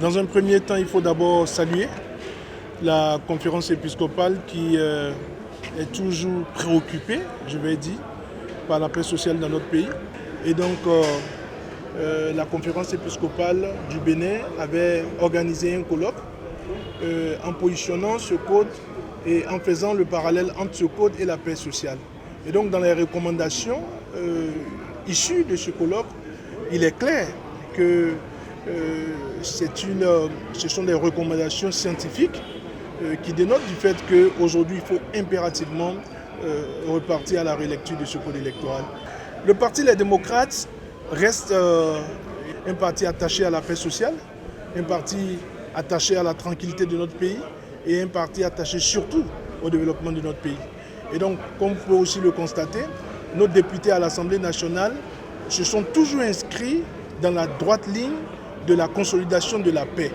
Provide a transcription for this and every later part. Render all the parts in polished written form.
Dans un premier temps, il faut d'abord saluer la conférence épiscopale qui est toujours préoccupée, je vais dire, par la paix sociale dans notre pays. Et donc, la conférence épiscopale du Bénin avait organisé un colloque en positionnant ce code et en faisant le parallèle entre ce code et la paix sociale. Et donc, dans les recommandations issues de ce colloque, il est clair que ce sont des recommandations scientifiques qui dénotent du fait qu'aujourd'hui, il faut impérativement repartir à la relecture de ce code électoral. Le Parti Les Démocrates reste un parti attaché à la paix sociale, un parti attaché à la tranquillité de notre pays et un parti attaché surtout au développement de notre pays. Et donc, comme vous pouvez aussi le constater, nos députés à l'Assemblée nationale se sont toujours inscrits dans la droite ligne de la consolidation de la paix.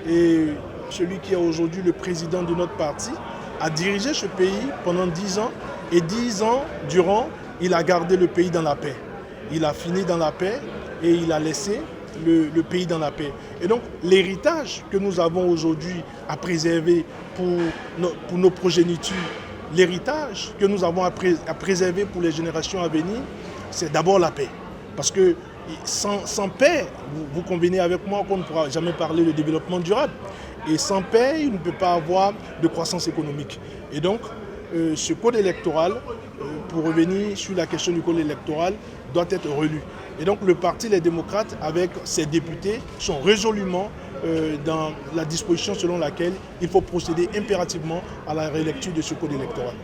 Et celui qui est aujourd'hui le président de notre parti a dirigé ce pays pendant 10 ans et 10 ans durant, il a gardé le pays dans la paix. Il a fini dans la paix et il a laissé le pays dans la paix. Et donc l'héritage que nous avons aujourd'hui à préserver pour nos progénitures, l'héritage que nous avons à préserver pour les générations à venir, c'est d'abord la paix. Parce que sans paix, vous convenez avec moi qu'on ne pourra jamais parler de développement durable. Et sans paix, il ne peut pas avoir de croissance économique. Et donc, ce code électoral, pour revenir sur la question du code électoral, doit être relu. Et donc, le Parti Les Démocrates, avec ses députés, sont résolument dans la disposition selon laquelle il faut procéder impérativement à la rélecture de ce code électoral.